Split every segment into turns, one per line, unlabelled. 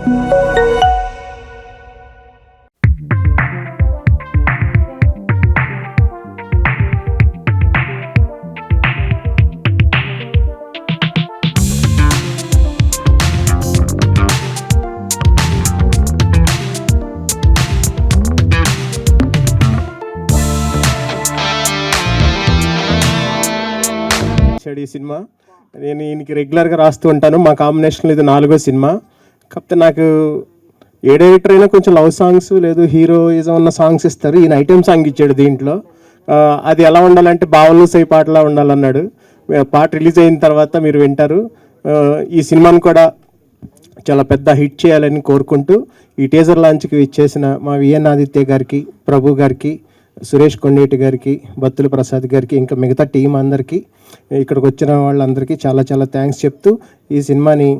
ఈ సినిమా నేను ఈయనకి రెగ్యులర్గా రాస్తూ ఉంటాను. మా కాంబినేషన్లో ఇది 4వ సినిమా. కాకపోతే నాకు ఏ డైరెక్టర్ అయినా కొంచెం లవ్ సాంగ్స్ లేదు హీరోయిజం ఉన్న సాంగ్స్ ఇస్తారు. ఈయన ఐటెం సాంగ్ ఇచ్చాడు దీంట్లో. అది ఎలా ఉండాలంటే బావలు సై పాటలా ఉండాలన్నాడు. పాట రిలీజ్ అయిన తర్వాత మీరు వింటారు. ఈ సినిమాను కూడా చాలా పెద్ద హిట్ చేయాలని కోరుకుంటూ ఈ టీజర్ లాంచ్కి ఇచ్చేసిన మా విఎన్ ఆదిత్య గారికి, ప్రభు గారికి, సురేష్ కొండేటి గారికి, బత్తుల ప్రసాద్ గారికి, ఇంకా మిగతా టీం అందరికీ, ఇక్కడికి వచ్చిన వాళ్ళందరికీ చాలా చాలా థ్యాంక్స్ చెప్తూ ఈ సినిమాని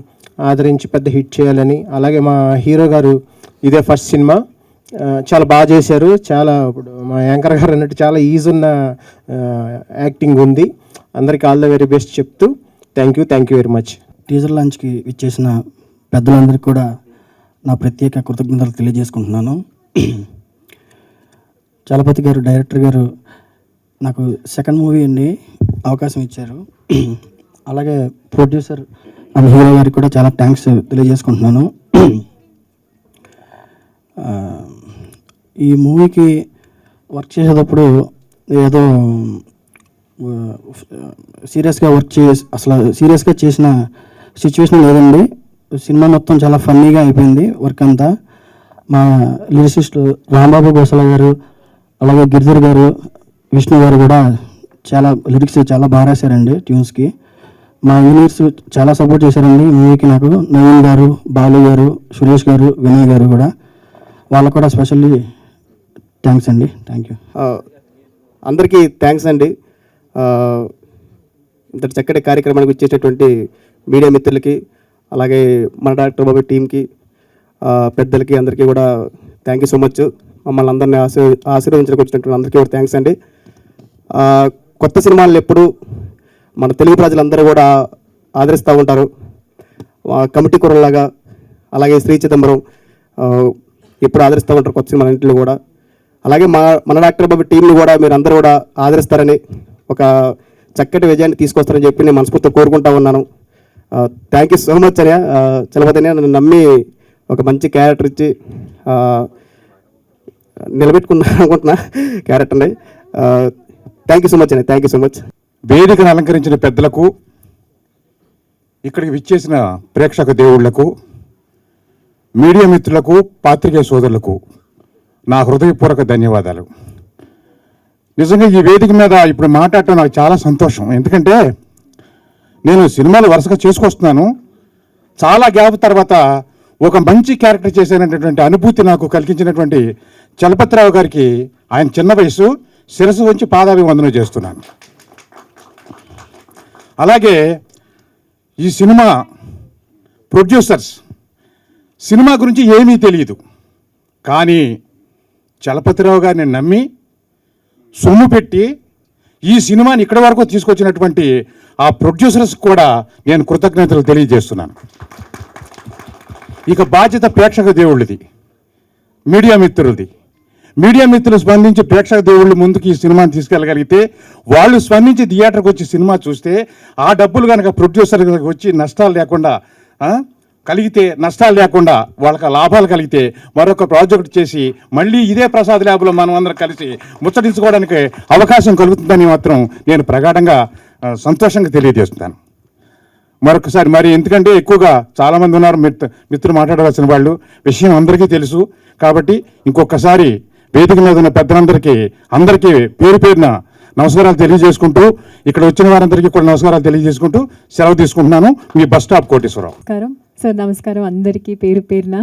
ఆదరించి పెద్ద హిట్ చేయాలని, అలాగే మా హీరో గారు ఇదే ఫస్ట్ సినిమా చాలా బాగా చేశారు. చాలా ఇప్పుడు మా యాంకర్ గారు అన్నట్టు చాలా ఈజీ ఉన్న యాక్టింగ్ ఉంది. అందరికీ ఆల్ ద వెరీ బెస్ట్ చెప్తూ thank you very much.
Teaser లాంచ్కి ఇచ్చేసిన పెద్దలందరికీ కూడా నా ప్రత్యేక కృతజ్ఞతలు తెలియజేసుకుంటున్నాను. చలపతి గారు, డైరెక్టర్ గారు నాకు సెకండ్ మూవీ అండి అవకాశం ఇచ్చారు. అలాగే ప్రొడ్యూసర్ అండ్ హీరో గారికి కూడా చాలా థ్యాంక్స్ తెలియజేసుకుంటున్నాను. ఈ మూవీకి వర్క్ చేసేటప్పుడు ఏదో సీరియస్గా అసలు సీరియస్గా చేసిన సిచ్యువేషన్ లేదండి. సినిమా మొత్తం చాలా ఫన్నీగా అయిపోయింది వర్క్ అంతా. మా లిరిసిస్ట్ రాంబాబు గోసల గారు, అలాగే గిరిధర్ గారు, విష్ణు గారు కూడా లిరిక్స్ చాలా బాగా రాశారండి ట్యూన్స్కి. మా ఇంజనీర్స్ చాలా సపోర్ట్ చేశారండి మూవీకి నాకు. నవీన్ గారు, బాలు గారు, సురేష్ గారు, వినయ్ గారు కూడా, వాళ్ళకు కూడా స్పెషల్లీ థ్యాంక్స్ అండి. Thank you.
అందరికీ థ్యాంక్స్ అండి. ఇంత చక్కటి కార్యక్రమానికి వచ్చేటటువంటి మీడియా మిత్రులకి, అలాగే మన డాక్టర్ బాబు టీంకి, పెద్దలకి, అందరికీ కూడా థ్యాంక్ యూ సో మచ్. మమ్మల్ని అందరినీ ఆశీర్వదించడానికి వచ్చినటువంటి అందరికీ కూడా థ్యాంక్స్ అండి. కొత్త సినిమాలను ఎప్పుడు మన తెలుగు ప్రజలందరూ కూడా ఆదరిస్తూ ఉంటారు. కమిటీ కూరలాగా, అలాగే శ్రీ చిదంబరం ఎప్పుడు ఆదరిస్తూ ఉంటారు కొత్త సినిమాలన్నింటిలో కూడా. అలాగే మన డాక్టర్ బాబు టీంని కూడా మీరు అందరూ కూడా ఆదరిస్తారని, ఒక చక్కటి విజయాన్ని తీసుకొస్తారని చెప్పి నేను మనస్ఫూర్తిగా కోరుకుంటా ఉన్నాను. థ్యాంక్ యూ సో మచ్ అని చలపతి నన్ను నమ్మి ఒక మంచి క్యారెక్టర్ ఇచ్చి నిలబెట్టుకున్నా అనుకుంటున్నా క్యారెక్టర్ని. థ్యాంక్ యూ సో మచ్ అండి. Thank you so much.
వేదికను అలంకరించిన పెద్దలకు, ఇక్కడికి విచ్చేసిన ప్రేక్షక దేవుళ్లకు, మీడియా మిత్రులకు, పాత్రికేయ సోదరులకు నా హృదయపూర్వక ధన్యవాదాలు. నిజంగా ఈ వేదిక మీద ఇప్పుడు మాట్లాడటం నాకు చాలా సంతోషం. ఎందుకంటే నేను సినిమాలు వరుసగా చేసుకొస్తున్నాను. చాలా గ్యాప్ తర్వాత ఒక మంచి క్యారెక్టర్ చేసేటటువంటి అనుభూతి నాకు కలిగించినటువంటి చలపతిరావు గారికి, ఆయన చిన్న వయసు, శిరస్సు వంచి పాదాభివందనం చేస్తున్నాను. అలాగే ఈ సినిమా ప్రొడ్యూసర్స్ సినిమా గురించి ఏమీ తెలియదు, కానీ చలపతిరావు గారిని నమ్మి సొమ్ము పెట్టి ఈ సినిమాని ఇక్కడి వరకు తీసుకొచ్చినటువంటి ఆ ప్రొడ్యూసర్స్ కూడా నేను కృతజ్ఞతలు తెలియజేస్తున్నాను. ఇక బాధ్యత ప్రేక్షక దేవుళ్ళది, మీడియా మిత్రులది. మీడియా మిత్రులు స్పందించి ప్రేక్షక దేవుళ్ళు ముందుకు ఈ సినిమాని తీసుకెళ్ళగలిగితే, వాళ్ళు స్పందించి థియేటర్కి వచ్చి సినిమా చూస్తే ఆ డబ్బులు కనుక ప్రొడ్యూసర్కి వచ్చి నష్టాలు లేకుండా వాళ్ళకి లాభాలు కలిగితే మరొక ప్రాజెక్ట్ చేసి మళ్ళీ ఇదే ప్రసాద్ ల్యాబ్లో మనం అందరం కలిసి ముచ్చటించుకోవడానికి అవకాశం కలుగుతుందని మాత్రం నేను ప్రగాఢంగా సంతోషంగా తెలియజేస్తున్నాను. మరొకసారి మరి ఎందుకంటే ఎక్కువగా చాలామంది ఉన్నారు మిత్రులు మాట్లాడవలసిన వాళ్ళు, విషయం అందరికీ తెలుసు కాబట్టి ఇంకొకసారి వేదిక మీద ఉన్న పెద్దలందరికీ పేరు పేరున నమస్కారాలు తెలియజేసుకుంటూ, ఇక్కడ వచ్చిన వారందరికీ కూడా నమస్కారాలు తెలియజేసుకుంటూ సెలవు తీసుకుంటున్నాను. మీ బస్ స్టాప్ కోటేశ్వరరావు.
నమస్కారం సార్. నమస్కారం అందరికీ పేరు పేరున.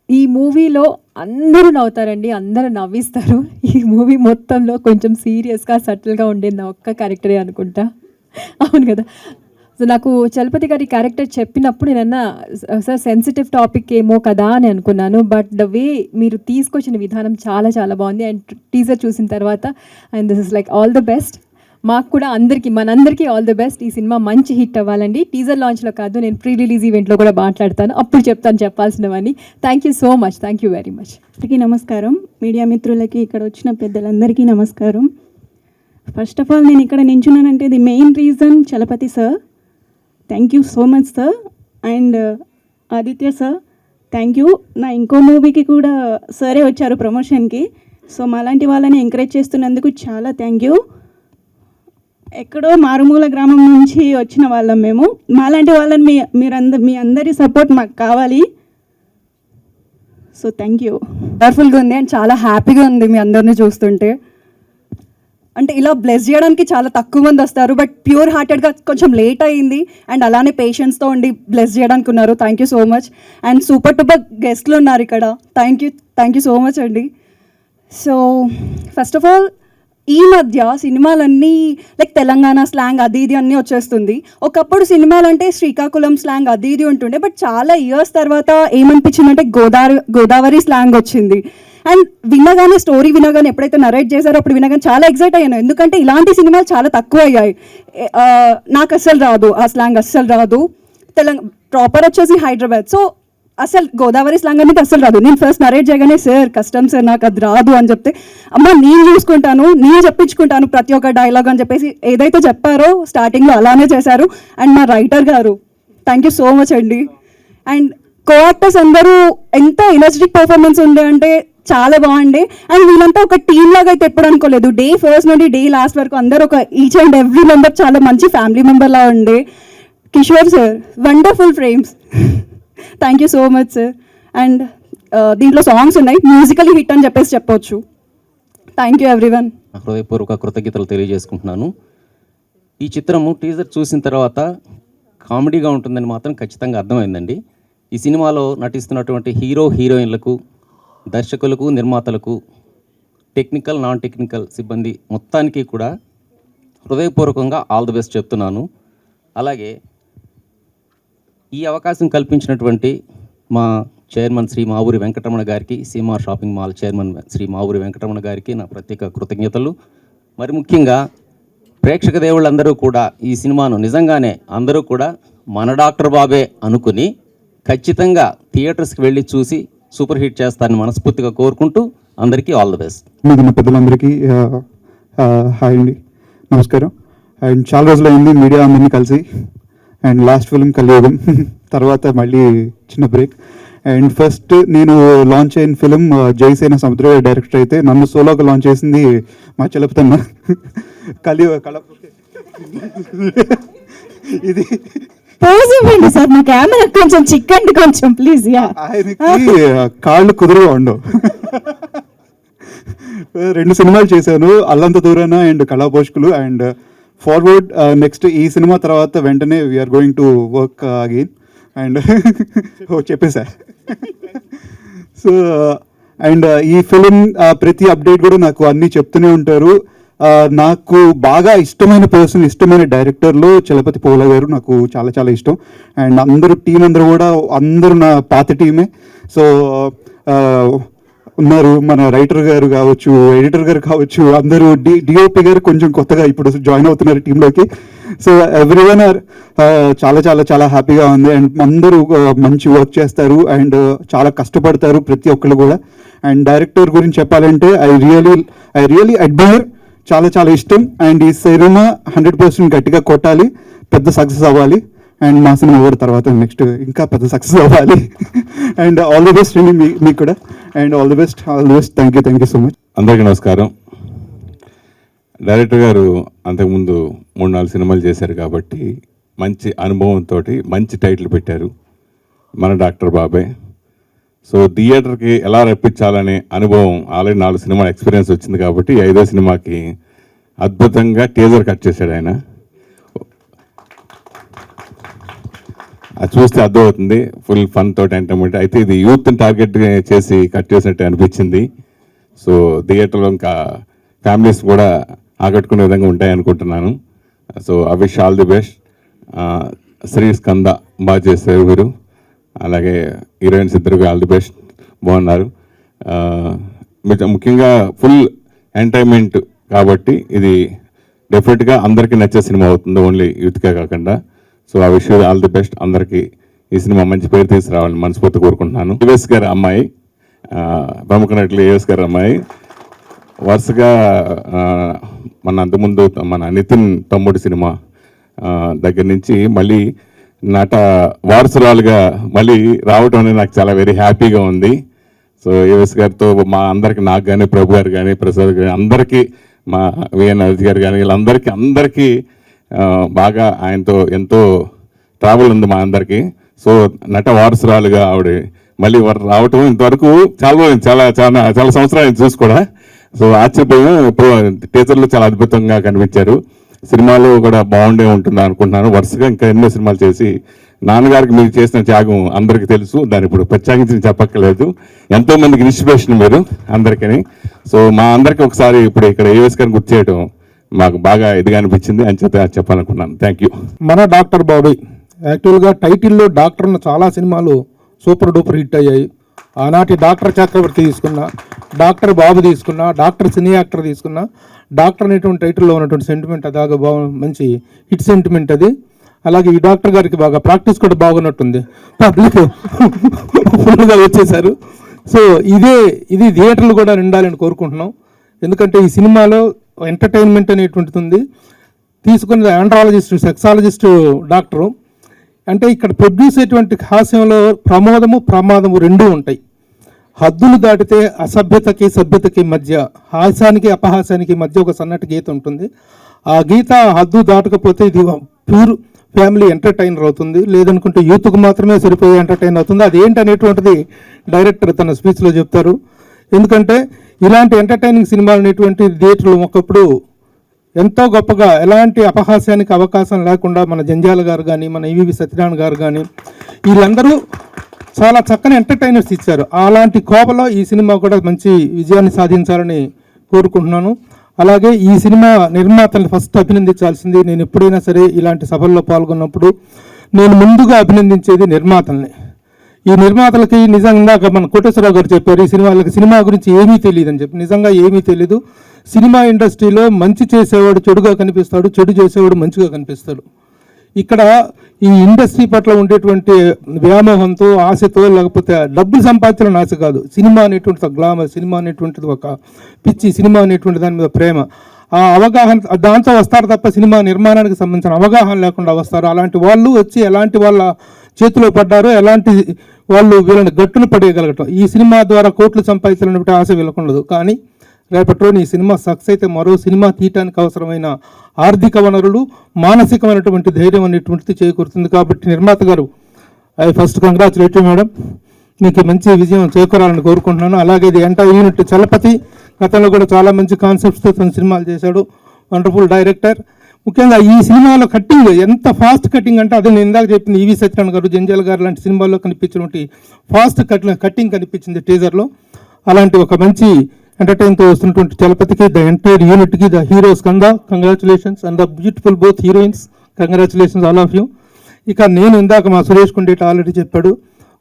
ఈ మూవీలో అందరూ నవ్వుతారండి, అందరూ నవ్విస్తారు. ఈ మూవీ మొత్తంలో కొంచెం సీరియస్గా సటిల్గా ఉండేది నా ఒక్క క్యారెక్టరే అనుకుంటా. అవును కదా. సో నాకు చలపతి గారి క్యారెక్టర్ చెప్పినప్పుడు నేనన్నా సార్ సెన్సిటివ్ టాపిక్ ఏమో కదా అని అనుకున్నాను. బట్ ద వే మీరు తీసుకొచ్చిన విధానం చాలా చాలా బాగుంది. అండ్ టీజర్ చూసిన తర్వాత and this is like all the best. మాకు కూడా అందరికీ మనందరికీ ఆల్ ది బెస్ట్. ఈ సినిమా మంచి హిట్ అవ్వాలండి. టీజర్ లాంచ్లో కాదు, నేను ప్రీ రిలీజ్ ఈవెంట్లో కూడా మాట్లాడతాను, అప్పుడు చెప్తాను చెప్పాల్సినవన్నీ. Thank you so much, thank you very much.
అందరికీ నమస్కారం. మీడియా మిత్రులకి, ఇక్కడ వచ్చిన పెద్దలందరికీ నమస్కారం. ఫస్ట్ ఆఫ్ ఆల్ నేను ఇక్కడ నించున్నానంటే the main reason Chalapathi sir. Thank you so much sir. And Aditya sir, thank you. నా ఇంకో మూవీకి కూడా సరే వచ్చారు ప్రమోషన్కి. సో మాలాంటి వాళ్ళని ఎంకరేజ్ చేస్తున్నందుకు చాలా థ్యాంక్ యూ. ఎక్కడో మారుమూల గ్రామం నుంచి వచ్చిన వాళ్ళం మేము. మాలాంటి వాళ్ళని మీ అందరి సపోర్ట్ మాకు కావాలి. So thank you.
వండర్ఫుల్గా ఉంది అండ్ చాలా హ్యాపీగా ఉంది మీ అందరినీ చూస్తుంటే. అంటే ఇలా బ్లెస్ చేయడానికి చాలా తక్కువ మంది వస్తారు, బట్ ప్యూర్ హార్టెడ్గా కొంచెం లేట్ అయ్యింది అండ్ అలానే పేషెన్స్తో ఉండి బ్లెస్ చేయడానికి ఉన్నారు. Thank you so much. And super duper గెస్ట్లు ఉన్నారు ఇక్కడ. థ్యాంక్ యూ సో మచ్ అండి. సో ఫస్ట్ ఆఫ్ ఆల్ ఈ మధ్య సినిమాలన్నీ లైక్ తెలంగాణ స్లాంగ్ అది ఇది అన్నీ వచ్చేస్తుంది. ఒకప్పుడు సినిమాలు అంటే శ్రీకాకుళం స్లాంగ్ అది ఇది ఉంటుండే, బట్ చాలా ఇయర్స్ తర్వాత ఏమనిపించిందంటే గోదావరి స్లాంగ్ వచ్చింది. అండ్ వినగానే స్టోరీ వినగానే ఎప్పుడైతే నరేట్ చేశారో అప్పుడు వినగానే చాలా ఎక్సైట్ అయ్యాను, ఎందుకంటే ఇలాంటి సినిమాలు చాలా తక్కువ అయ్యాయి. నాకు అస్సలు రాదు ఆ స్లాంగ్, అస్సలు రాదు. ప్రాపర్ వచ్చేసి హైదరాబాద్, సో అసలు గోదావరి స్లాంగ్ అనేది అసలు రాదు. నేను ఫస్ట్ నరేట్ చేయగానే సార్ కష్టం సార్ నాకు అది రాదు అని చెప్తే, అమ్మ నేను చూసుకుంటాను, నేను చెప్పించుకుంటాను ప్రతి ఒక్క డైలాగ్ అని చెప్పేసి ఏదైతే చెప్పారో స్టార్టింగ్లో అలానే చేశారు. అండ్ మా రైటర్ గారు థ్యాంక్ యూ సో మచ్ అండి. అండ్ కో యాక్టర్స్ అందరూ ఎంత ఎనర్జెటిక్ పర్ఫార్మెన్స్ ఉండే అంటే చాలా బాగుండే. అండ్ వీళ్ళంతా ఒక టీమ్ లాగా అయితే ఎప్పుడు అనుకోలేదు. డే ఫస్ట్ నుండి డే లాస్ట్ వరకు అందరూ ఒక ఈచ్ అండ్ ఎవ్రీ మెంబర్ చాలా మంచి ఫ్యామిలీ మెంబర్ లా ఉండే. Kishore sir wonderful frames, thank you so much sir. And దీంట్లో సాంగ్స్ ఉన్నాయి, మ్యూజికలీ హిట్ అని చెప్పొచ్చు. Thank you everyone.
హృదయపూర్వక కృతజ్ఞతలు తెలియజేసుకుంటున్నాను. ఈ చిత్రము టీజర్ చూసిన తర్వాత కామెడీగా ఉంటుందని మాత్రం ఖచ్చితంగా అర్థమైందండి. ఈ సినిమాలో నటిస్తున్నటువంటి హీరోయిన్లకు, దర్శకులకు, నిర్మాతలకు, టెక్నికల్ నాన్ టెక్నికల్ సిబ్బంది మొత్తానికి కూడా హృదయపూర్వకంగా ఆల్ ది బెస్ట్ చెప్తున్నాను. అలాగే ఈ అవకాశం కల్పించినటువంటి మా చైర్మన్ శ్రీ మావూరి వెంకటరమణ గారికి, CMR shopping mall chairman Shri మావూరి వెంకటరమణ గారికి నా ప్రత్యేక కృతజ్ఞతలు. మరి ముఖ్యంగా ప్రేక్షక దేవుళ్ళందరూ కూడా ఈ సినిమాను నిజంగానే అందరూ కూడా మన డాక్టర్ బాబే అనుకుని ఖచ్చితంగా థియేటర్స్కి వెళ్ళి చూసి సూపర్ హిట్ చేస్తారని మనస్ఫూర్తిగా కోరుకుంటూ అందరికీ ఆల్ ది బెస్ట్.
మీకున్న పెద్దలందరికీ హాయ్ అండి, నమస్కారం. అండ్ చాలా రోజులు అయింది మీడియా అందరినీ కలిసి. అండ్ లాస్ట్ ఫిల్మ్ కలియుగం తర్వాత మళ్ళీ చిన్న బ్రేక్. అండ్ ఫస్ట్ నేను లాంచ్ అయిన ఫిలిం జయసేన సముద్ర డైరెక్టర్ అయితే, నన్ను సోలోగా లాంచ్ చేసింది మా చలపతన్న. ఇది
పోజివ్వండి సార్, నా కెమెరా కొంచెం చిక్కండి కొంచెం ప్లీజ్.
ఆయనకి కాళ్ళు కుదురుగా ఉండవు. 2 సినిమాలు చేశాను, Allantha Doorana and Kalaposhakulu. And forward next ఈ సినిమా తర్వాత వెంటనే we're going to work again. And చెప్పేసా. సో అండ్ ఈ ఫిలిం ప్రతి అప్డేట్ కూడా నాకు అన్నీ చెప్తూనే ఉంటారు. నాకు బాగా ఇష్టమైన పర్సన్, ఇష్టమైన డైరెక్టర్లో చలపతి పోలా గారు నాకు చాలా చాలా ఇష్టం. అండ్ అందరూ టీం అందరూ నా పాత టీమే. సో ఉన్నారు మన రైటర్ గారు కావచ్చు, ఎడిటర్ గారు కావచ్చు, అందరూ డిఓపి గారు కొంచెం కొత్తగా ఇప్పుడు జాయిన్ అవుతున్నారు టీంలోకి. సో ఎవ్రీవన్ ఆర్ చాలా చాలా చాలా హ్యాపీగా ఉంది. అండ్ అందరూ మంచి వర్క్ చేస్తారు అండ్ చాలా కష్టపడతారు ప్రతి ఒక్కళ్ళు కూడా. అండ్ డైరెక్టర్ గురించి చెప్పాలంటే ఐ రియలీ అడ్మైర్, చాలా చాలా ఇష్టం. అండ్ ఈ సినిమా 100% గట్టిగా కొట్టాలి, పెద్ద సక్సెస్ అవ్వాలి. అండ్ మా సినిమా కూడా తర్వాత నెక్స్ట్ ఇంకా పెద్ద సక్సెస్ అవ్వాలి. అండ్ ఆల్ ది బెస్ట్ అండి మీకు కూడా. And all the best. Thank you so much.
అందరికీ నమస్కారం. డైరెక్టర్ గారు అంతకుముందు 3-4 సినిమాలు చేశారు కాబట్టి మంచి అనుభవంతో మంచి టైటిల్ పెట్టారు, మన డాక్టర్ బాబాయ్. సో థియేటర్కి ఎలా రప్పించాలనే అనుభవం ఆల్రెడీ 4 సినిమాల ఎక్స్పీరియన్స్ వచ్చింది కాబట్టి 5వ సినిమాకి అద్భుతంగా టీజర్ కట్ చేశాడు ఆయన. అది చూస్తే అర్థమవుతుంది, ఫుల్ ఫన్ తోటి ఎంటర్టైన్మెంట్. అయితే ఇది యూత్ని టార్గెట్ చేసి కట్ చేసినట్టు అనిపించింది. సో థియేటర్లో ఇంకా ఫ్యామిలీస్ కూడా ఆకట్టుకునే విధంగా ఉంటాయి అనుకుంటున్నాను. So I wish all the best. Shri Skanda బాగా చేశారు మీరు, అలాగే హీరోయిన్స్ ఇద్దరికి ఆల్ ది బెస్ట్, బాగున్నారు. ముఖ్యంగా ఫుల్ ఎంటర్టైన్మెంట్ కాబట్టి ఇది డెఫినెట్గా అందరికీ నచ్చే సినిమా అవుతుంది, ఓన్లీ యూత్కే కాకుండా. సో ఆ విషయం ఆల్ ది బెస్ట్. అందరికీ ఈ సినిమా మంచి పేరు తీసుకురావాలని మనస్ఫూర్తి కోరుకుంటున్నాను. యుఎస్ గారి అమ్మాయి, ప్రముఖ నటులు యుఎస్ గారి అమ్మాయి వరుసగా మన అంతకుముందు మన నితిన్ తమ్ముడు సినిమా దగ్గర నుంచి మళ్ళీ నట వారసురాలుగా మళ్ళీ రావటం అనేది నాకు చాలా వెరీ హ్యాపీగా ఉంది. సో యుఎస్ గారితో మా అందరికి, నాకు కానీ, ప్రభు గారు కానీ, ప్రసాద్ గారు అందరికీ, మా విఎన్ అజిత్ గారు కానీ, వీళ్ళందరికీ బాగా ఆయనతో ఎంతో ట్రావెల్ ఉంది మా అందరికీ. సో నట వారసురాలుగా ఆవిడ మళ్ళీ రావటం ఇంతవరకు చాలా సంవత్సరాలు చూసి కూడా. సో ఆశ్చర్యపోయాం. టీజర్లు చాలా అద్భుతంగా కనిపించారు. సినిమాలో కూడా బాగుండే ఉంటుంది అనుకుంటున్నాను. వరుసగా ఇంకా ఎన్నో సినిమాలు చేసి, నాన్నగారికి మీరు చేసిన త్యాగం అందరికీ తెలుసు, దాన్ని ఇప్పుడు ప్రత్యేకించి చెప్పక్కర్లేదు. ఎంతోమందికి ఇన్స్పిరేషన్ మీరు అందరికీ. సో మా అందరికీ ఒకసారి ఇప్పుడు ఇక్కడ యుఎస్ గారిని గుర్తు చేయడం మాకు బాగా ఇదిగా అనిపించింది అని చెప్పాలనుకున్నాను. Thank you.
మన డాక్టర్ బాబీ యాక్చువల్గా టైటిల్లో డాక్టర్ను చాలా సినిమాలు సూపర్ డూపర్ హిట్ అయ్యాయి. ఆనాటి డాక్టర్ చక్రవర్తి తీసుకున్నా, డాక్టర్ బాబు తీసుకున్నా, డాక్టర్ సినీ యాక్టర్ తీసుకున్నా, డాక్టర్ అనేటువంటి టైటిల్లో ఉన్నటువంటి సెంటిమెంట్ అదాగా మంచి హిట్ సెంటిమెంట్ అది. అలాగే ఈ డాక్టర్ గారికి బాగా ప్రాక్టీస్ కూడా బాగున్నట్టుంది, పబ్లిక్ ఫుల్గా వచ్చేసారు. సో ఇది థియేటర్లు కూడా నిండాలని కోరుకుంటున్నాం. ఎందుకంటే ఈ సినిమాలో ఎంటర్టైన్మెంట్ అనేటువంటిది ఉంది. తీసుకున్నది ఆండ్రాలజిస్ట్, సెక్సాలజిస్ట్ డాక్టరు. అంటే ఇక్కడ ప్రొడ్యూస్ అయ్యేటువంటి హాస్యంలో ప్రమాదము రెండూ ఉంటాయి. హద్దులు దాటితే అసభ్యతకి సభ్యతకి మధ్య, హాస్యానికి అపహాస్యానికి మధ్య ఒక సన్నటి గీత ఉంటుంది. ఆ గీత హద్దు దాటకపోతే ఇది ప్యూర్ ఫ్యామిలీ ఎంటర్టైనర్ అవుతుంది, లేదనుకుంటే యూత్కు మాత్రమే సరిపోయే ఎంటర్టైన్ అవుతుంది. అది ఏంటనేటువంటిది డైరెక్టర్ తన స్పీచ్లో చెప్తారు. ఎందుకంటే ఇలాంటి ఎంటర్టైనింగ్ సినిమాలు అనేటువంటి థియేటర్లు ఒకప్పుడు ఎంతో గొప్పగా, ఎలాంటి అపహాస్యానికి అవకాశం లేకుండా మన జంజాల గారు కానీ, మన ఈవీవి సత్యనారాయణ గారు కానీ, వీళ్ళందరూ చాలా చక్కని ఎంటర్టైనర్స్ ఇచ్చారు. అలాంటి కోపలో ఈ సినిమా కూడా మంచి విజయాన్ని సాధించాలని కోరుకుంటున్నాను. అలాగే ఈ సినిమా నిర్మాతల్ని ఫస్ట్ అభినందించాల్సింది. నేను ఎప్పుడైనా సరే ఇలాంటి సభల్లో పాల్గొన్నప్పుడు నేను ముందుగా అభినందించేది నిర్మాతల్ని. ఈ నిర్మాతలకి నిజంగా మన కోటేశ్వరరావు గారు చెప్పారు, ఈ సినిమా గురించి ఏమీ తెలియదు అని చెప్పి. నిజంగా ఏమీ తెలీదు. సినిమా ఇండస్ట్రీలో మంచి చేసేవాడు చెడుగా కనిపిస్తాడు, చెడు చేసేవాడు మంచిగా కనిపిస్తాడు. ఇక్కడ ఈ ఇండస్ట్రీ పట్ల ఉండేటువంటి వ్యామోహంతో, ఆశతో, లేకపోతే డబ్బులు సంపాదించాలని ఆశ కాదు. సినిమా అనేటువంటిది గ్లామర్, సినిమా అనేటువంటిది ఒక పిచ్చి, సినిమా అనేటువంటి దాని మీద ప్రేమ, ఆ అవగాహన, దాంతో వస్తారు తప్ప సినిమా నిర్మాణానికి సంబంధించిన అవగాహన లేకుండా వస్తారు. అలాంటి వాళ్ళు వచ్చి ఎలాంటి వాళ్ళ చేతిలో పడ్డారో, ఎలాంటి వాళ్ళు వీళ్ళని గట్టును పడేయగలగటం. ఈ సినిమా ద్వారా కోట్లు సంపాదించాలన్నటువంటి ఆశ వీళ్ళకుండదు. కానీ రేపటి రోజున ఈ సినిమా సక్సెస్ అయితే మరో సినిమా తీయటానికి అవసరమైన ఆర్థిక వనరులు, మానసికమైనటువంటి ధైర్యం అనేటువంటిది చేకూరుతుంది. కాబట్టి నిర్మాత గారు, I first congratulate you madam, మీకు మంచి విజయం చేకూరాలని కోరుకుంటున్నాను. అలాగే ఇది ఎంటైర్ యూనిట్ చలపతి గతంలో కూడా చాలా మంచి కాన్సెప్ట్స్తో తన సినిమాలు చేశాడు, వండర్ఫుల్ డైరెక్టర్. ముఖ్యంగా ఈ సినిమాలో కట్టింగ్ ఎంత ఫాస్ట్ కట్టింగ్ అంటే, అదే నేను ఇందాక చెప్పింది, ఈవి సత్యనారాయణ గారు, జంజాల గారు లాంటి సినిమాల్లో కనిపించినటువంటి ఫాస్ట్ కట్టింగ్ కనిపించింది టీజర్లో. అలాంటి ఒక మంచి ఎంటర్టైన్తో వస్తున్నటువంటి చలపతికి, ద ఎంటైర్ యూనిట్కి, the heroes congratulations, and the beautiful both heroines, congratulations all of you. ఇక నేను ఇందాక మా సురేష్ కుండేట ఆల్రెడీ చెప్పాడు,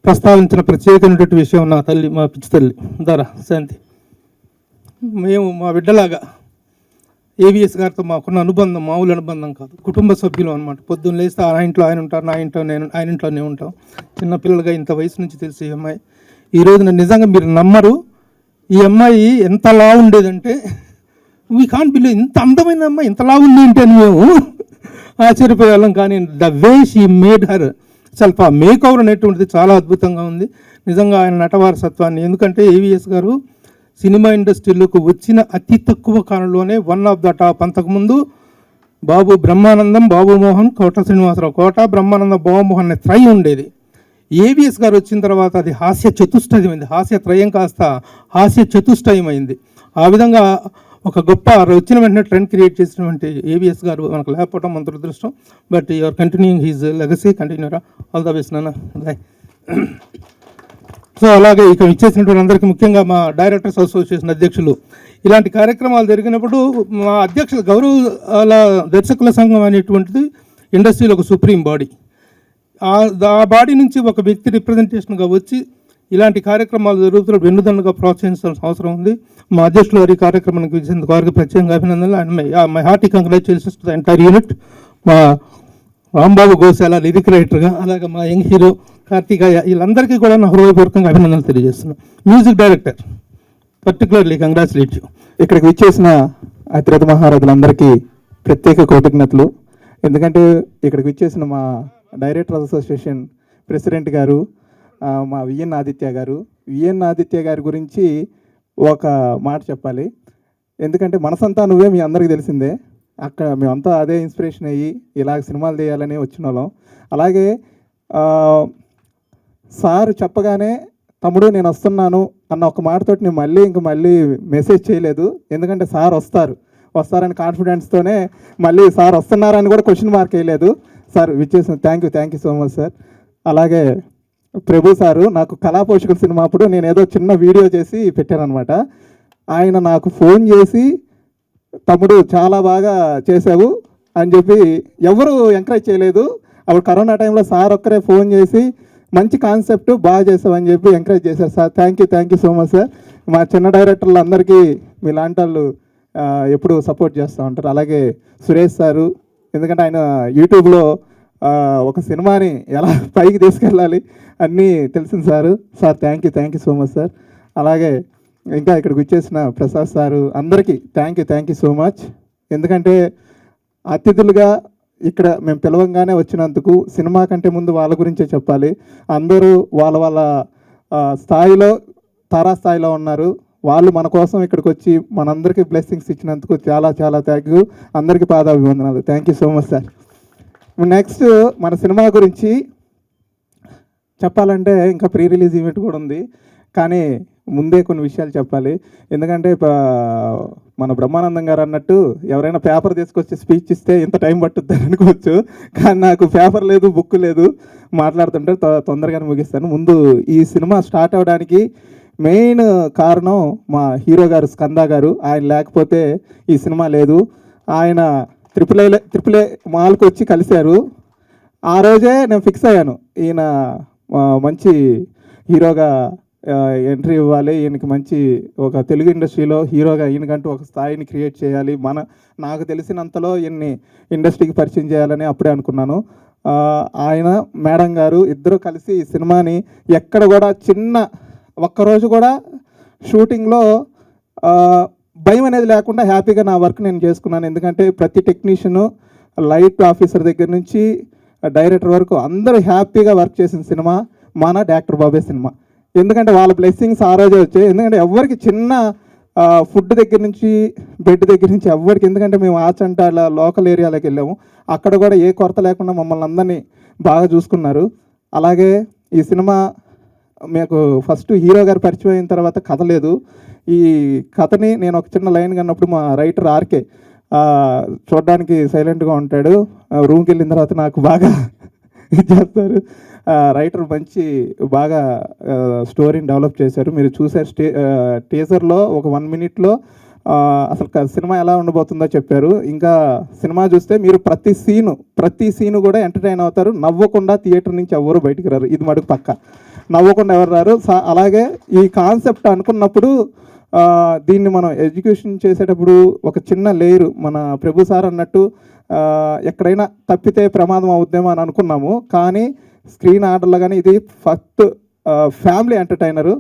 ప్రస్తావించిన ప్రత్యేకమైనటువంటి విషయం నా తల్లి, మా పిచ్చి తల్లి ధర శాంతి. మేము మా బిడ్డలాగా ఏవిఎస్ గారితో మాకున్న అనుబంధం మామూలు అనుబంధం కాదు, కుటుంబ సభ్యులు అనమాట. పొద్దున్న లేస్తే ఆయన ఇంట్లో ఆయన ఉంటారు, నా ఇంట్లో ఆయన ఇంట్లోనే ఉంటాం. చిన్నపిల్లలుగా ఇంత వయసు నుంచి తెలిసి ఈ అమ్మాయి ఈ రోజున నిజంగా మీరు నమ్మరు, ఈ అమ్మాయి ఎంత లా ఉండేదంటే వీ కాంట్ బిలీవ్, ఇంత అందమైన అమ్మాయి ఇంత లా ఉంది అంటే మేము ఆశ్చర్యపోయేవాళ్ళం. కానీ the way she made her self, ఆ మేక్ ఓవర్ అనేటువంటిది చాలా అద్భుతంగా ఉంది నిజంగా ఆయన నటవారసత్వాన్ని. ఎందుకంటే ఏవిఎస్ గారు సినిమా ఇండస్ట్రీలోకి వచ్చిన అతి తక్కువ కాలంలోనే వన్ ఆఫ్ ద టాప్. అంతకుముందు బాబు బ్రహ్మానందం, బాబు మోహన్, కోట శ్రీనివాసరావు, కోట బ్రహ్మానందం, బాబుమోహన్ అనే త్రయం ఉండేది. ఏవిఎస్ గారు వచ్చిన తర్వాత అది హాస్య చతుష్టయమైంది, హాస్య త్రయం కాస్త హాస్య చతుష్టయం అయింది. ఆ విధంగా ఒక గొప్ప వచ్చిన వెంటనే ట్రెండ్ క్రియేట్ చేసినటువంటి ఏవిఎస్ గారు మనకు లేకపోవడం మన దురదృష్టం. But you're continuing his legacy, కంటిన్యూరా, ఆల్ ద బెస్ట్ నాన్న, బాయ్. సో అలాగే ఇక ఇచ్చేసినటువంటి అందరికీ, ముఖ్యంగా మా డైరెక్టర్స్ అసోసియేషన్ అధ్యక్షులు, ఇలాంటి కార్యక్రమాలు జరిగినప్పుడు మా అధ్యక్షులు గౌరవ దర్శకుల సంఘం అనేటువంటిది ఇండస్ట్రీలో ఒక సుప్రీం బాడీ. ఆ బాడీ నుంచి ఒక వ్యక్తి రిప్రజెంటేషన్గా వచ్చి ఇలాంటి కార్యక్రమాలు జరుగుతున్న వెన్నుదన్నుగా ప్రోత్సహించాల్సిన అవసరం ఉంది. మా అధ్యక్షులు వారి కార్యక్రమానికి ఇచ్చినందుకు వారికి ప్రత్యేకంగా అభినందనలు. And my hearty congratulations to the entire unit. మా రాంబాబు గోశాల లిరిక్ రైటర్గా, అలాగే మా యంగ్ హీరో కార్తికేయ, వీళ్ళందరికీ కూడా నా హృదయపూర్వకంగా అభినందనలు తెలియజేస్తున్నాను. Music director particularly congratulate you.
ఇక్కడికి విచ్చేసిన అతిరథ మహారథులందరికీ ప్రత్యేక కృతజ్ఞతలు. ఎందుకంటే ఇక్కడికి విచ్చేసిన మా డైరెక్టర్ అసోసియేషన్ ప్రెసిడెంట్ గారు, మా విఎన్ ఆదిత్య గారి గురించి ఒక మాట చెప్పాలి. ఎందుకంటే మనసంతా నువ్వే మీ అందరికీ తెలిసిందే. అక్కడ మేమంతా అదే ఇన్స్పిరేషన్ అయ్యి ఇలాగ సినిమాలు తీయాలని వచ్చిన వాళ్ళం. అలాగే సార్ చెప్పగానే తమ్ముడు నేను వస్తున్నాను అన్న ఒక మాటతోటి నేను మళ్ళీ మెసేజ్ చేయలేదు. ఎందుకంటే సార్ వస్తారని కాన్ఫిడెన్స్తోనే మళ్ళీ సార్ వస్తున్నారని కూడా క్వశ్చన్ మార్క్ వేయలేదు. సార్ విచ్చేసిన thank you so much sir. అలాగే ప్రభు సారు నాకు కళాపోషకుల సినిమా అప్పుడు నేను ఏదో చిన్న వీడియో చేసి పెట్టానమాట. ఆయన నాకు ఫోన్ చేసి తమ్ముడు చాలా బాగా చేసావు అని చెప్పి, ఎవరు ఎంకరేజ్ చేయలేదు. అప్పుడు కరోనా టైంలో సార్ ఒక్కరే ఫోన్ చేసి మంచి కాన్సెప్ట్ బాగా చేసావని చెప్పి ఎంకరేజ్ చేశారు sir. Thank you so much sir. మా చిన్న డైరెక్టర్లు అందరికీ మీలాంటి వాళ్ళు ఎప్పుడు సపోర్ట్ చేస్తూ ఉంటారు. అలాగే సురేష్ సారు, ఎందుకంటే ఆయన యూట్యూబ్లో ఒక సినిమాని ఎలా పైకి తీసుకెళ్ళాలి అన్నీ తెలిసింది sir. Sir thank you so much sir. అలాగే ఇంకా ఇక్కడికి వచ్చేసిన ప్రసాద్ సారు, అందరికీ థ్యాంక్ యూ సో మచ్. ఎందుకంటే అతిథులుగా ఇక్కడ మేము పిలవంగానే వచ్చినందుకు సినిమా కంటే ముందు వాళ్ళ గురించే చెప్పాలి. అందరూ వాళ్ళ స్థాయిలో తారాస్థాయిలో ఉన్నారు. వాళ్ళు మన కోసం ఇక్కడికి వచ్చి మనందరికీ బ్లెస్సింగ్స్ ఇచ్చినందుకు చాలా థ్యాంక్ యూ. అందరికీ పాదాభివందనాలు. Thank you so much sir. Next మన సినిమా గురించి చెప్పాలంటే ఇంకా ప్రీ రిలీజ్ ఈవెంట్ కూడా ఉంది, కానీ ముందే కొన్ని విషయాలు చెప్పాలి. ఎందుకంటే మన బ్రహ్మానందం గారు అన్నట్టు ఎవరైనా పేపర్ తీసుకొచ్చి స్పీచ్ ఇస్తే ఇంత టైం పట్టుద్దని అనుకోవచ్చు, కానీ నాకు పేపర్ లేదు, బుక్ లేదు, మాట్లాడుతుంటే తొందరగానే ముగిస్తాను. ముందు ఈ సినిమా స్టార్ట్ అవ్వడానికి మెయిన్ కారణం మా హీరో గారు స్కంద గారు. ఆయన లేకపోతే ఈ సినిమా లేదు. ఆయన ట్రిపుల్ ఏ మాల్కి వచ్చి కలిశారు. ఆ రోజే నేను ఫిక్స్ అయ్యాను, ఈయన మంచి హీరోగా ఎంట్రీ ఇవ్వాలి, ఈయనకి మంచి ఒక తెలుగు ఇండస్ట్రీలో హీరోగా ఈయనకంటూ ఒక స్థాయిని క్రియేట్ చేయాలి, నాకు తెలిసినంతలో ఈయన్ని ఇండస్ట్రీకి పరిచయం చేయాలని అప్పుడే అనుకున్నాను. ఆయన మేడం గారు ఇద్దరు కలిసి ఈ సినిమాని ఎక్కడ కూడా ఒక్కరోజు కూడా షూటింగ్లో భయం అనేది లేకుండా హ్యాపీగా నా వర్క్ నేను చేసుకున్నాను. ఎందుకంటే ప్రతి టెక్నీషియను, లైట్ ఆఫీసర్ దగ్గర నుంచి డైరెక్టర్ వరకు అందరూ హ్యాపీగా వర్క్ చేసిన సినిమా మన డాక్టర్ బాబే సినిమా. ఎందుకంటే వాళ్ళ బ్లెస్సింగ్స్ ఆ రోజే వచ్చాయి. ఎందుకంటే ఎవరికి చిన్న ఫుడ్ దగ్గర నుంచి బెడ్ దగ్గర నుంచి ఎవరికి, ఎందుకంటే మేము ఆచంట లోకల్ ఏరియాలోకి వెళ్ళాము, అక్కడ కూడా ఏ కొరత లేకుండా మమ్మల్ని అందరినీ బాగా చూసుకున్నారు. అలాగే ఈ సినిమా మీకు ఫస్ట్ హీరో గారు పరిచయం అయిన తర్వాత కథ లేదు. ఈ కథని నేను ఒక చిన్న లైన్ కన్నప్పుడు మా రైటర్ ఆర్కే చూడడానికి సైలెంట్గా ఉంటాడు, రూమ్కి వెళ్ళిన తర్వాత నాకు బాగా చేస్తారు. రైటర్ బాగా స్టోరీని డెవలప్ చేశారు. మీరు చూసారు టీజర్లో ఒక 1 minute అసలు సినిమా ఎలా ఉండబోతుందో చెప్పారు. ఇంకా సినిమా చూస్తే మీరు ప్రతి సీను కూడా ఎంటర్టైన్ అవుతారు. నవ్వకుండా థియేటర్ నుంచి ఎవరు బయటికి రారు, ఇది మటుకు పక్క. నవ్వకుండా ఎవరు రారు. అలాగే ఈ కాన్సెప్ట్ అనుకున్నప్పుడు దీన్ని మనం ఎగ్జిక్యూషన్ చేసేటప్పుడు ఒక చిన్న లేయరు, మన ప్రభు సార్ అన్నట్టు ఎక్కడైనా తప్పితే ప్రమాదం అవుద్దేమో అని అనుకున్నాము. కానీ స్క్రీన్ ఆర్డర్లో కానీ ఇది ఫస్ట్ ఫ్యామిలీ ఎంటర్టైనరు,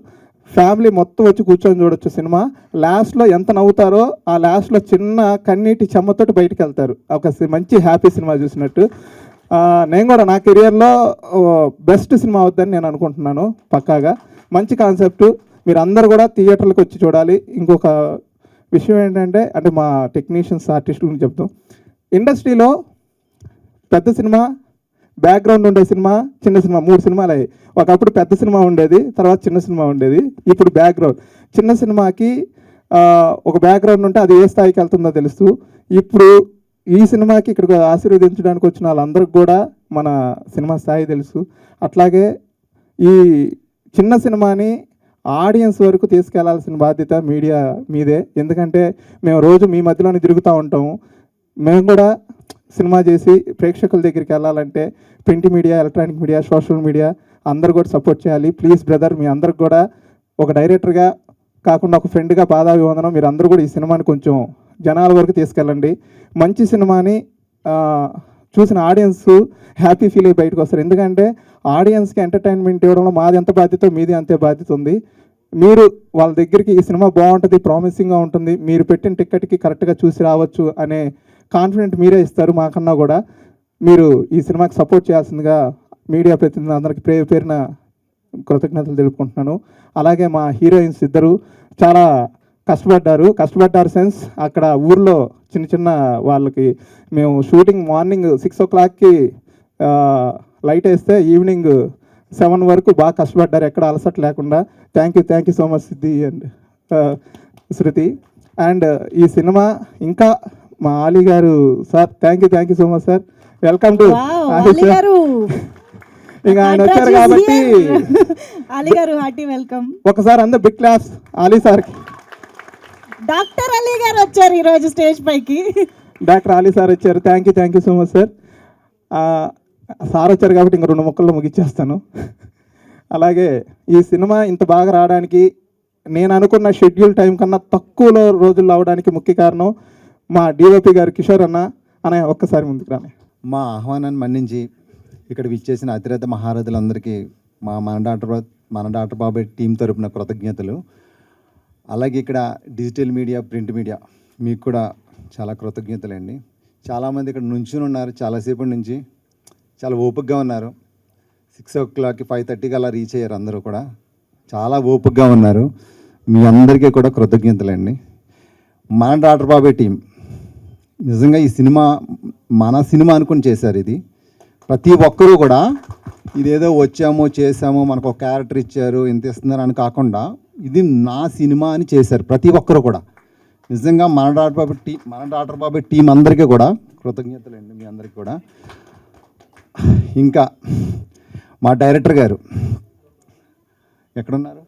ఫ్యామిలీ మొత్తం వచ్చి కూర్చొని చూడొచ్చు సినిమా. లాస్ట్లో ఎంత నవ్వుతారో ఆ లాస్ట్లో చిన్న కన్నీటి చెమ్మతోటి బయటికి వెళ్తారు, ఒక మంచి హ్యాపీ సినిమా చూసినట్టు. నేను కూడా నా కెరియర్లో బెస్ట్ సినిమా అవుద్దని నేను అనుకుంటున్నాను. పక్కాగా మంచి కాన్సెప్ట్, మీరు అందరు కూడా థియేటర్లకు వచ్చి చూడాలి. ఇంకొక విషయం ఏంటంటే, అంటే మా టెక్నీషియన్స్ ఆర్టిస్టుల గురించి చెప్తాం. ఇండస్ట్రీలో పెద్ద సినిమా, బ్యాక్గ్రౌండ్ ఉండే సినిమా, చిన్న సినిమా, 3 సినిమాలు అయ్యాయి. ఒకప్పుడు పెద్ద సినిమా ఉండేది, తర్వాత చిన్న సినిమా ఉండేది, ఇప్పుడు బ్యాక్గ్రౌండ్. చిన్న సినిమాకి ఒక బ్యాక్గ్రౌండ్ ఉంటే అది ఏ స్థాయికి వెళ్తుందో తెలుసు. ఇప్పుడు ఈ సినిమాకి ఇక్కడికి ఆశీర్వదించడానికి వచ్చిన వాళ్ళందరికీ కూడా మన సినిమా స్థాయి తెలుసు. అట్లాగే ఈ చిన్న సినిమాని ఆడియన్స్ వరకు తీసుకెళ్లాల్సిన బాధ్యత మీడియా మీదే. ఎందుకంటే మేము రోజు మీ మధ్యలోనే తిరుగుతూ ఉంటాము. మేము కూడా సినిమా చేసి ప్రేక్షకుల దగ్గరికి వెళ్ళాలంటే print media, electronic media, social media అందరు కూడా సపోర్ట్ చేయాలి ప్లీజ్ బ్రదర్. మీ అందరికి కూడా ఒక డైరెక్టర్గా కాకుండా ఒక ఫ్రెండ్గా పాదాభివందనం. మీరు అందరూ కూడా ఈ సినిమాని కొంచెం జనాల వరకు తీసుకెళ్ళండి. మంచి సినిమాని చూసిన ఆడియన్స్ హ్యాపీ ఫీల్ అయ్యి బయటకు వస్తారు. ఎందుకంటే ఆడియన్స్కి ఎంటర్టైన్మెంట్ ఇవ్వడంలో మాది ఎంత బాధ్యత మీది అంతే బాధ్యత ఉంది. మీరు వాళ్ళ దగ్గరికి ఈ సినిమా బాగుంటుంది, ప్రామిసింగ్గా ఉంటుంది, మీరు పెట్టిన టికెట్కి కరెక్ట్గా చూసి రావచ్చు అనే కాన్ఫిడెంట్ మీరే ఇస్తారు మాకన్నా కూడా. మీరు ఈ సినిమాకి సపోర్ట్ చేయాల్సిందిగా మీడియా ప్రతినిధులు అందరికీ పేరున కృతజ్ఞతలు తెలుపుకుంటున్నాను. అలాగే మా హీరోయిన్స్ ఇద్దరు చాలా కష్టపడ్డారు సెన్స్ అక్కడ ఊర్లో చిన్న వాళ్ళకి మేము షూటింగ్ మార్నింగ్ 6 o'clockకి లైట్ వేస్తే ఈవినింగ్ 7 వరకు బాగా కష్టపడ్డారు, ఎక్కడ అలసట లేకుండా. Thank you so much Siddhi and Shruti. And ఈ సినిమా ఇంకా మా ఆలీ గారు sir, thank you so much sir. Welcome to ఇంకా ఆయన వచ్చారు కాబట్టి
అలీ గారు హార్టీ వెల్కమ్.
ఒకసారి అందరు బిగ్ క్లాస్ ఆలీ సార్కి.
డాక్టర్ అలీ గారు వచ్చారు ఈరోజు స్టేజ్ పైకి.
డాక్టర్ ఆలీ సార్ వచ్చారు. Thank you so much sir. Sir వచ్చారు కాబట్టి ఇంక 2 ముక్కల్లో ముగిచ్చేస్తాను. అలాగే ఈ సినిమా ఇంత బాగా రావడానికి నేను అనుకున్న షెడ్యూల్ టైం కన్నా తక్కువలో రోజుల్లో అవడానికి ముఖ్య కారణం మా డిఓపి గారు కిషోర్ అనే ఒక్కసారి ముందుకు రాని.
మా ఆహ్వానాన్ని మన్నించి ఇక్కడ విచ్చేసిన అతిరథ మహారథులందరికీ మన డాక్టర్ బాబాయ్ టీం తరపున కృతజ్ఞతలు. అలాగే ఇక్కడ డిజిటల్ మీడియా, ప్రింట్ మీడియా మీకు కూడా చాలా కృతజ్ఞతలండి. చాలామంది ఇక్కడ నుంచుని ఉన్నారు, చాలాసేపటి నుంచి చాలా ఓపికగా ఉన్నారు. 6 o'clockకి 5:30కి అలా రీచ్ అయ్యారు. అందరూ కూడా చాలా ఓపికగా ఉన్నారు. మీ అందరికీ కూడా కృతజ్ఞతలండి. మన డాక్టర్ బాబాయ్ టీం నిజంగా ఈ సినిమా మన సినిమా అనుకుని చేశారు. ఇది ప్రతి ఒక్కరూ కూడా ఇదేదో వచ్చాము చేసాము మనకు ఒక క్యారెక్టర్ ఇచ్చారు ఇంత ఇస్తున్నారు అని కాకుండా ఇది నా సినిమా అని చేశారు ప్రతి ఒక్కరు కూడా. నిజంగా మన డాక్టర్ బాబాయ్ టీం అందరికీ కూడా కృతజ్ఞతలండి మీ అందరికీ కూడా. ఇంకా మా డైరెక్టర్ గారు ఎక్కడున్నారు?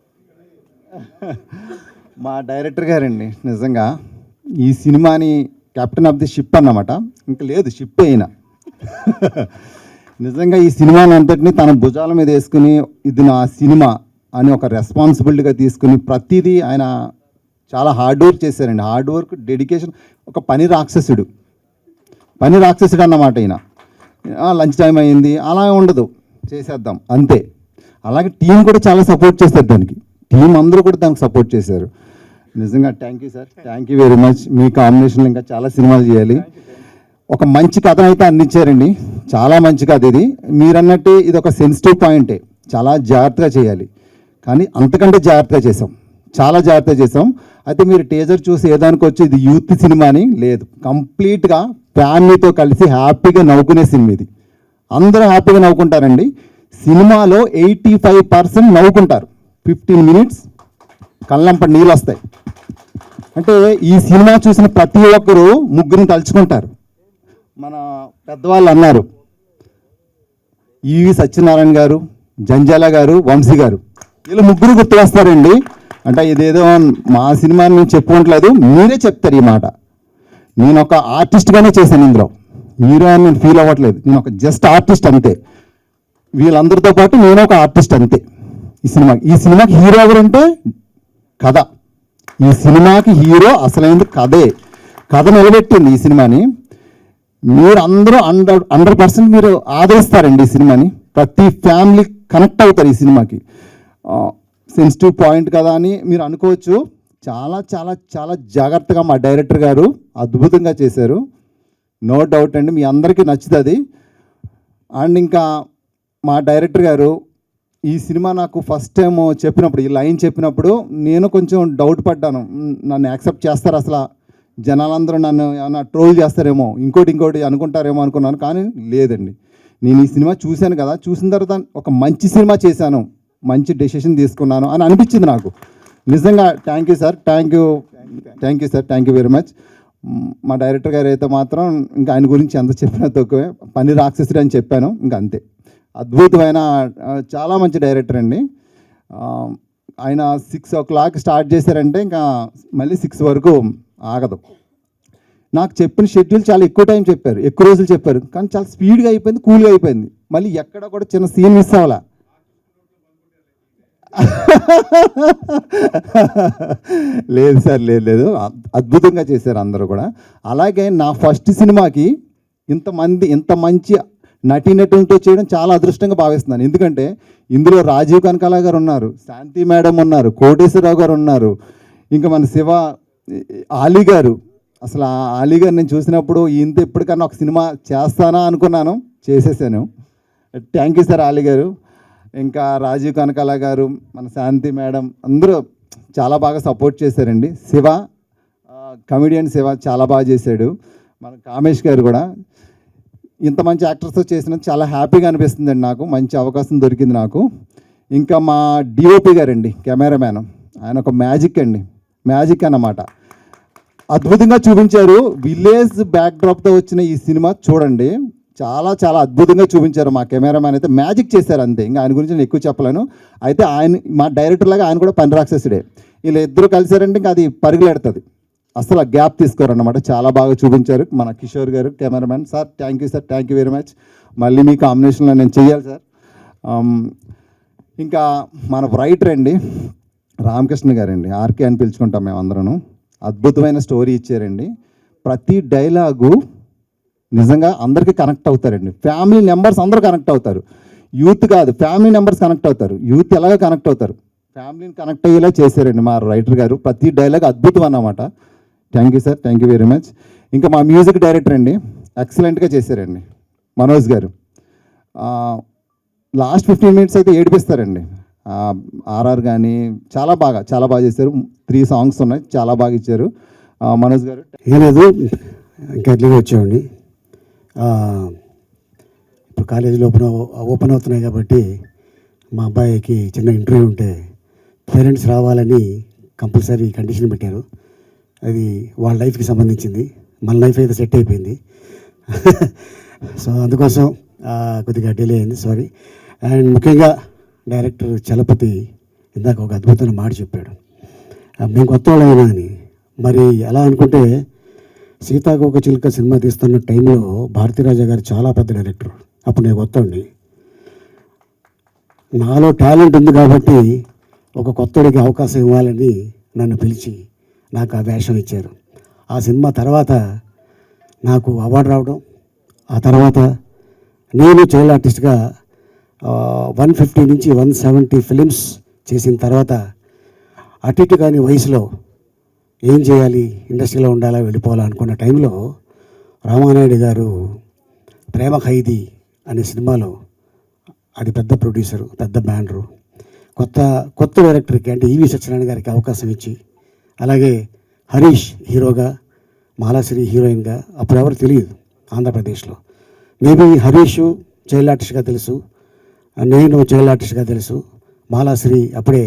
మా డైరెక్టర్ గారండి నిజంగా ఈ సినిమాని కెప్టెన్ ఆఫ్ ది షిప్ అన్నమాట. ఇంకా లేదు షిప్ అయినా నిజంగా ఈ సినిమాని అంతటినీ తన భుజాల మీద వేసుకుని ఇది నా సినిమా అని ఒక రెస్పాన్సిబిలిటీగా తీసుకుని ప్రతిదీ ఆయన చాలా హార్డ్ వర్క్ చేశారండి. Hard work, dedication. ఒక పని రాక్షసుడు అన్నమాట ఈయన. లంచ్ టైం అయింది అలా ఉండదు, చేసేద్దాం అంతే. అలాగే టీం కూడా చాలా సపోర్ట్ చేశారు దానికి. టీం అందరూ కూడా దానికి సపోర్ట్ చేశారు. నిజంగా thank you sir, thank you very much. మీ కాంబినేషన్లో ఇంకా చాలా సినిమాలు చేయాలి. ఒక మంచి కథ అయితే అందించారండి, చాలా మంచి కథ ఇది. మీరన్నట్టు ఇది ఒక సెన్సిటివ్ పాయింటే, చాలా జాగ్రత్తగా చేయాలి. కానీ అంతకంటే జాగ్రత్తగా చేసాం, చాలా జాగ్రత్తగా చేసాం. అయితే మీరు టీజర్ చూసి ఏదానికి వచ్చి ఇది యూత్ సినిమా అని లేదు, కంప్లీట్గా ఫ్యామిలీతో కలిసి హ్యాపీగా నవ్వుకునే సినిమా ఇది. అందరూ హ్యాపీగా నవ్వుకుంటారండి. సినిమాలో 85% నవ్వుకుంటారు. 15 minutes కళ్ళంపటి నీళ్ళు వస్తాయి. అంటే ఈ సినిమా చూసిన ప్రతి ఒక్కరూ ముగ్గురిని తలుచుకుంటారు. మన పెద్దవాళ్ళు అన్నారు, ఈవి సత్యనారాయణ గారు, జంజాల గారు, వంశీ గారు, వీళ్ళు ముగ్గురు గుర్తు వస్తారండి. అంటే ఇదేదో మా సినిమాని నేను చెప్పుకోవట్లేదు, మీరే చెప్తారు ఈ మాట. నేను ఒక ఆర్టిస్ట్గానే చేశాను ఇందులో, హీరో అని నేను ఫీల్ అవ్వట్లేదు. నేను ఒక జస్ట్ ఆర్టిస్ట్ అంతే. వీళ్ళందరితో పాటు నేను ఒక ఆర్టిస్ట్ అంతే. ఈ సినిమాకి హీరో ఎవరంటే కథ. ఈ సినిమాకి హీరో అసలైంది కథే. కథ నిలబెట్టింది ఈ సినిమాని. మీరు అందరూ 100% మీరు ఆదరిస్తారండి ఈ సినిమాని. ప్రతి ఫ్యామిలీ కనెక్ట్ అవుతారు ఈ సినిమాకి. సెన్సిటివ్ పాయింట్ కదా అని మీరు అనుకోవచ్చు. చాలా చాలా చాలా జాగ్రత్తగా మా డైరెక్టర్ గారు అద్భుతంగా చేశారు. నో డౌట్ అండి, మీ అందరికీ నచ్చుతుంది. అండ్ ఇంకా మా డైరెక్టర్ గారు ఈ సినిమా నాకు ఫస్ట్ టైం చెప్పినప్పుడు, ఈ లైన్ చెప్పినప్పుడు నేను కొంచెం డౌట్ పడ్డాను. నన్ను యాక్సెప్ట్ చేస్తారు, అసలు జనాలందరూ నన్ను ఏమన్నా ట్రోల్ చేస్తారేమో, ఇంకోటి అనుకుంటారేమో అనుకున్నాను. కానీ లేదండి, నేను ఈ సినిమా చూశాను కదా, చూసిన తర్వాత ఒక మంచి సినిమా చేశాను, మంచి డెసిషన్ తీసుకున్నాను అని అనిపించింది నాకు. నిజంగా thank you sir, thank you sir, thank you very much. మా డైరెక్టర్ గారు అయితే మాత్రం ఇంకా ఆయన గురించి ఎంత చెప్పినా తక్కువే. పని రాక్షసుడు అని చెప్పాను, ఇంకా అంతే. అద్భుతమైన చాలా మంచి డైరెక్టర్ అండి. ఆయన 6 o'clock స్టార్ట్ చేశారంటే ఇంకా మళ్ళీ 6 వరకు ఆగదు. నాకు చెప్పిన షెడ్యూల్ చాలా ఎక్కువ టైం చెప్పారు, ఎక్కువ రోజులు చెప్పారు, కానీ చాలా స్పీడ్గా అయిపోయింది, కూల్గా అయిపోయింది. మళ్ళీ ఎక్కడ కూడా చిన్న సీన్ మిస్ అవ్వాలా. లేదు సార్, లేదు, అద్భుతంగా చేశారు అందరూ కూడా. అలాగే నా ఫస్ట్ సినిమాకి ఇంత మంచి నటీనటులతో చేయడం చాలా అదృష్టంగా భావిస్తున్నాను. ఎందుకంటే ఇందులో రాజీవ్ కనకాల గారు ఉన్నారు, శాంతి మేడం ఉన్నారు, కోటేశ్వరరావు గారు ఉన్నారు, ఇంకా మన శివ ఆలీ గారు. అసలు ఆ ఆలీ గారు నేను చూసినప్పుడు ఇంత ఎప్పటికన్నా ఒక సినిమా చేస్తానా అనుకున్నాను, చేసేసాను. థ్యాంక్ యూ సార్ ఆలీ గారు. ఇంకా రాజీవ్ కనకాల గారు, మన శాంతి మేడం అందరూ చాలా బాగా సపోర్ట్ చేశారండి. శివ కమెడియన్ శివ చాలా బాగా చేశాడు. మన కామేష్ గారు కూడా. ఇంత మంచి యాక్టర్స్తో చేసినందుకు చాలా హ్యాపీగా అనిపిస్తుందండి నాకు. మంచి అవకాశం దొరికింది నాకు. ఇంకా మా డిఓపి గారండి, కెమెరామ్యాన్, ఆయన ఒక మ్యాజిక్ అన్నమాట. అద్భుతంగా చూపించారు. విలేజ్ బ్యాక్డ్రాప్తో వచ్చిన ఈ సినిమా చూడండి, చాలా చాలా అద్భుతంగా చూపించారు. మా కెమెరామ్యాన్ అయితే మ్యాజిక్ చేశారు అంతే. ఇంకా ఆయన గురించి నేను ఎక్కువ చెప్పలేను. అయితే మా డైరెక్టర్ లాగా ఆయన కూడా పని రాక్షసుడే. వీళ్ళు ఇద్దరు కలిసారంటే ఇంకా అది పరుగులెడుతుంది, అసలు గ్యాప్ తీసుకోరన్నమాట. చాలా బాగా చూపించారు మన కిషోర్ గారు, cameraman. Sir thank you sir, thank you very much. మళ్ళీ మీ కాంబినేషన్లో నేను చెయ్యాలి సార్. ఇంకా మన రైటర్ అండి రామకృష్ణ గారండి, ఆర్కే అని పిలుచుకుంటాం మేము అందరం. అద్భుతమైన స్టోరీ ఇచ్చారండి. ప్రతి డైలాగు నిజంగా అందరికీ కనెక్ట్ అవుతారండి. ఫ్యామిలీ మెంబర్స్ అందరూ కనెక్ట్ అవుతారు. యూత్ కాదు, ఫ్యామిలీ మెంబర్స్ కనెక్ట్ అవుతారు. యూత్ ఎలాగ కనెక్ట్ అవుతారు, ఫ్యామిలీని కనెక్ట్ అయ్యేలా చేశారండి మా రైటర్ గారు. ప్రతి డైలాగ్ అద్భుతం అన్నమాట. Thank you sir, thank you very much. ఇంకా మా మ్యూజిక్ డైరెక్టర్ అండి, ఎక్సలెంట్గా చేశారండి మనోజ్ గారు. లాస్ట్ 15 minutes అయితే ఏడిపిస్తారండి. ఆర్ఆర్ కానీ చాలా బాగా చేశారు. 3 songs ఉన్నాయి, చాలా బాగా ఇచ్చారు మనోజ్ గారు.
ఏం లేదు, ఇంకా ఎట్లా వచ్చేవాడిని. ఇప్పుడు కాలేజీలో ఓపెన్ అవుతున్నాయి కాబట్టి మా అబ్బాయికి చిన్న ఇంటర్వ్యూ ఉంటే పేరెంట్స్ రావాలని కంపల్సరీ కండిషన్ పెట్టారు. అది వాళ్ళ లైఫ్కి సంబంధించింది, మన లైఫ్ అయితే సెట్ అయిపోయింది. సో అందుకోసం కొద్దిగా డిలే అయింది, సారీ. అండ్ ముఖ్యంగా డైరెక్టర్ చలపతి ఇందాక ఒక అద్భుతమైన మాట చెప్పాడు, మేము కొత్త వాళ్ళైనా అని. మరి ఎలా అనుకుంటే సీతాకోక చిలుక సినిమా తీస్తున్న టైంలో భారతీరాజా గారు చాలా పెద్ద డైరెక్టర్, అప్పుడు నేను కొత్తవాడిని. నాలో టాలెంట్ ఉంది కాబట్టి ఒక కొత్తడికి అవకాశం ఇవ్వాలని నన్ను పిలిచి నాకు ఆ వేషం ఇచ్చారు. ఆ సినిమా తర్వాత నాకు అవార్డు రావడం, ఆ తర్వాత నేను చైల్డ్ ఆర్టిస్ట్గా 150 నుంచి 170 ఫిలిమ్స్ చేసిన తర్వాత అటు ఇటు కాని వయసులో ఏం చేయాలి, ఇండస్ట్రీలో ఉండాలా, వెళ్ళిపోవాలా అనుకున్న టైంలో రామానాయుడు గారు ప్రేమ ఖైదీ అనే సినిమాలో, అది పెద్ద ప్రొడ్యూసరు, పెద్ద బ్యానరు, కొత్త డైరెక్టర్కి అంటే ఈవి సత్యనారాయణ గారికి అవకాశం ఇచ్చి, అలాగే హరీష్ హీరోగా, మాలాశ్రీ హీరోయిన్గా, అప్పుడు ఎవరు తెలియదు ఆంధ్రప్రదేశ్లో. మేబీ హరీష్ చైల్డ్ ఆర్టిస్ట్గా తెలుసు, నేను చైల్డ్ ఆర్టిస్ట్గా తెలుసు, మాలాశ్రీ అప్పుడే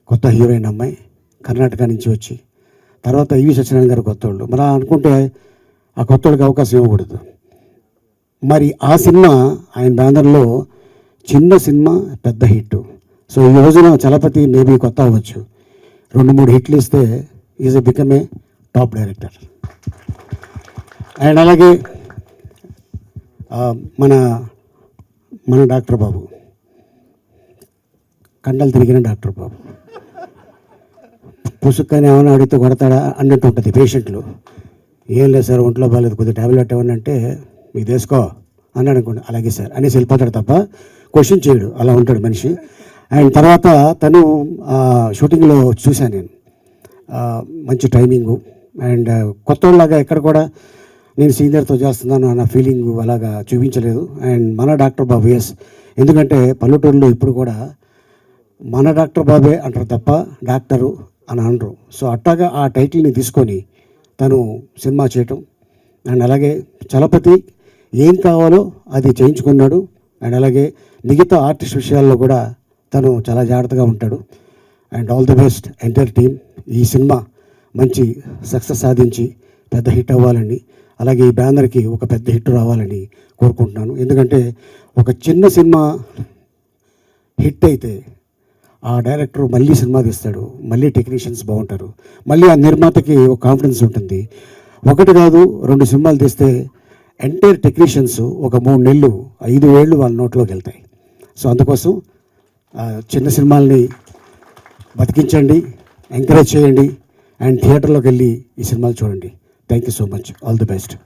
కొత్త హీరోయిన్ అమ్మాయి కర్ణాటక నుంచి వచ్చి, తర్వాత ఈవి సత్యనారాయణ గారు కొత్తోళ్ళు. మరి అనుకుంటే ఆ కొత్తోళ్ళకి అవకాశం ఇవ్వకూడదు. మరి ఆ సినిమా ఆయన బ్యానర్లో చిన్న సినిమా పెద్ద హిట్. సో ఈ రోజున చలపతి మేబీ కొత్త అవ్వచ్చు, 2-3 హిట్లు ఇస్తే is become a top director. And అలాగే మన డాక్టర్ బాబు, కండలు తిరిగిన డాక్టర్ బాబు, పుసుక్కని ఏమైనా అడిగితే కొడతాడా అన్నట్టు ఉంటుంది పేషెంట్లు. ఏం లేదు సార్, ఒంట్లో బాగాలేదు, కొద్దిగా ట్యాబ్లెట్ ఏమన్నా అంటే మీకు తీసుకో అన్నాడు అనుకోండి, అలాగే సార్ అనేసి వెళ్ళిపోతాడు తప్ప క్వశ్చన్ చేయడు. అలా ఉంటాడు మనిషి. అండ్ తర్వాత తను షూటింగ్లో చూశాను నేను, మంచి టైమింగు. అండ్ కొత్తలాగా ఎక్కడ కూడా నేను సీనియర్తో చేస్తున్నాను అన్న ఫీలింగ్ అలాగా చూపించలేదు. అండ్ మన డాక్టర్ బాబు, ఎస్, ఎందుకంటే పల్లెటూరులో ఇప్పుడు కూడా మన డాక్టర్ బాబే అంటారు తప్ప డాక్టరు అని అనరు. సో అట్టాగా ఆ టైటిల్ని తీసుకొని తను సినిమా చేయటం. అండ్ అలాగే చలపతి ఏం కావాలో అది చేయించుకున్నాడు. అండ్ అలాగే మిగతా ఆర్టిస్ట్ విషయాల్లో కూడా తను చాలా జాగ్రత్తగా ఉంటాడు. And all the best entire team. ఈ సినిమా మంచి సక్సెస్ సాధించి పెద్ద హిట్ అవ్వాలని, అలాగే ఈ బ్యానర్కి ఒక పెద్ద హిట్ రావాలని కోరుకుంటున్నాను. ఎందుకంటే ఒక చిన్న సినిమా హిట్ అయితే ఆ డైరెక్టర్ మళ్ళీ సినిమా తీస్తాడు, మళ్ళీ టెక్నీషియన్స్ బాగుంటారు, మళ్ళీ ఆ నిర్మాతకి ఒక కాన్ఫిడెన్స్ ఉంటుంది. 1 కాదు 2 సినిమాలు తీస్తే ఎంటైర్ టెక్నీషియన్స్ ఒక 3 నెలలు 5 ఏళ్ళు వాళ్ళ నోట్లోకి వెళ్తాయి. సో అందుకోసం చిన్న సినిమాల్ని
బతికించండి, ఎంకరేజ్ చేయండి అండ్ థియేటర్లోకి వెళ్ళి ఈ సినిమాలు చూడండి. Thank you so much. All the best.